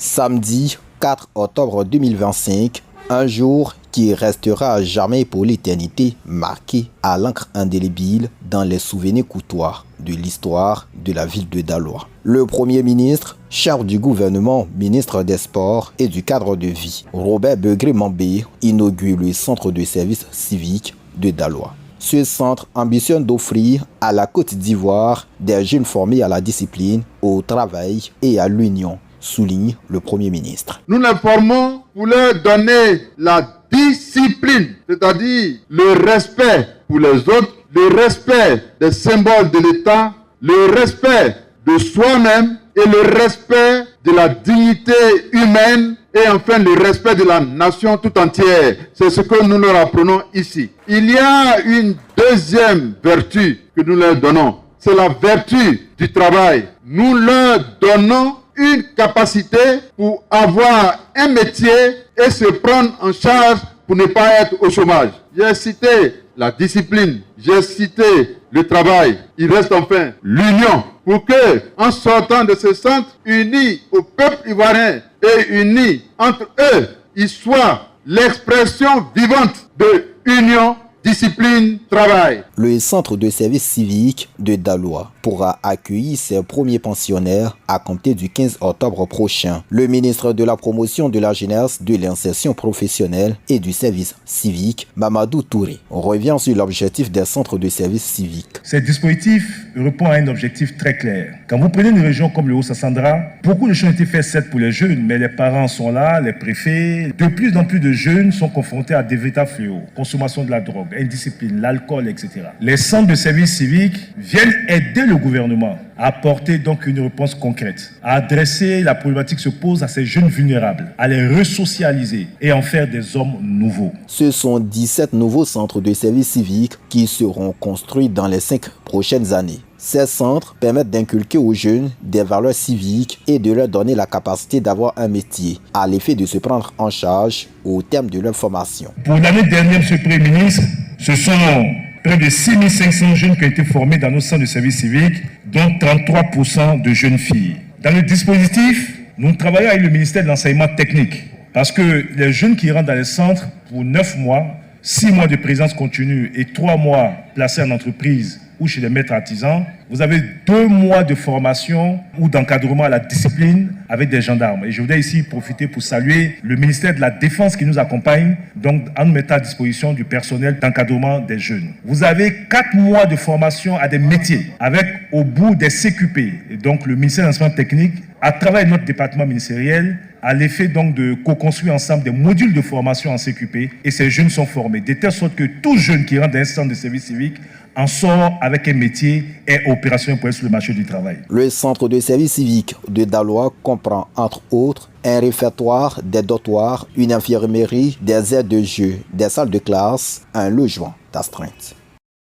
Samedi 4 octobre 2025, un jour qui restera à jamais pour l'éternité, marqué à l'encre indélébile dans les souvenirs courtois de l'histoire de la ville de Daloa. Le Premier ministre, chef du gouvernement, ministre des Sports et du cadre de vie, Robert Begré-Mambé, inaugure le centre de service civique de Daloa. Ce centre ambitionne d'offrir à la Côte d'Ivoire des jeunes formés à la discipline, au travail et à l'union, souligne le Premier ministre. Nous les formons pour leur donner la discipline, c'est-à-dire le respect pour les autres, le respect des symboles de l'État, le respect de soi-même et le respect de la dignité humaine et enfin le respect de la nation tout entière. C'est ce que nous leur apprenons ici. Il y a une deuxième vertu que nous leur donnons, c'est la vertu du travail. Nous leur donnons une capacité pour avoir un métier et se prendre en charge pour ne pas être au chômage. J'ai cité la discipline, j'ai cité le travail. Il reste enfin l'union pour que, en sortant de ce centre, unis au peuple ivoirien et unis entre eux, ils soient l'expression vivante de union, discipline, travail. Le centre de service civique de Daloa pourra accueillir ses premiers pensionnaires à compter du 15 octobre prochain. Le ministre de la Promotion de la Jeunesse, de l'Insertion professionnelle et du service civique, Mamadou Touré, revient sur l'objectif des centres de service civique. Ce dispositif répond à un objectif très clair. Quand vous prenez une région comme le Haut-Sassandra, beaucoup de choses ont été faites certes pour les jeunes, mais les parents sont là, les préfets. De plus en plus de jeunes sont confrontés à des véritables fléaux, consommation de la drogue, indiscipline, l'alcool, etc. Les centres de service civique viennent aider le gouvernement à apporter donc une réponse concrète, à adresser la problématique qui se pose à ces jeunes vulnérables, à les resocialiser et en faire des hommes nouveaux. Ce sont 17 nouveaux centres de service civique qui seront construits dans les 5 prochaines années. Ces centres permettent d'inculquer aux jeunes des valeurs civiques et de leur donner la capacité d'avoir un métier, à l'effet de se prendre en charge au terme de leur formation. Pour l'année dernière, M. le Premier ministre, ce sont près de 6500 jeunes qui ont été formés dans nos centres de service civique, dont 33% de jeunes filles. Dans le dispositif, nous travaillons avec le ministère de l'Enseignement technique parce que les jeunes qui rentrent dans les centres pour 9 mois, 6 mois de présence continue et 3 mois placés en entreprise ou chez les maîtres artisans, vous avez 2 mois de formation ou d'encadrement à la discipline avec des gendarmes. Et je voudrais ici profiter pour saluer le ministère de la Défense qui nous accompagne, donc en nous mettant à disposition du personnel d'encadrement des jeunes. Vous avez 4 mois de formation à des métiers avec au bout des CQP. Et donc le ministère de l'Enseignement technique, à travers notre département ministériel, à l'effet donc de co-construire ensemble des modules de formation en CQP et ces jeunes sont formés, de telle sorte que tout jeune qui rentre dans un centre de service civique en sort avec un métier et opérationnel pour être sur le marché du travail. Le centre de service civique de Daloa comprend entre autres un réfectoire, des dortoirs, une infirmerie, des aires de jeu, des salles de classe, un logement d'astreinte.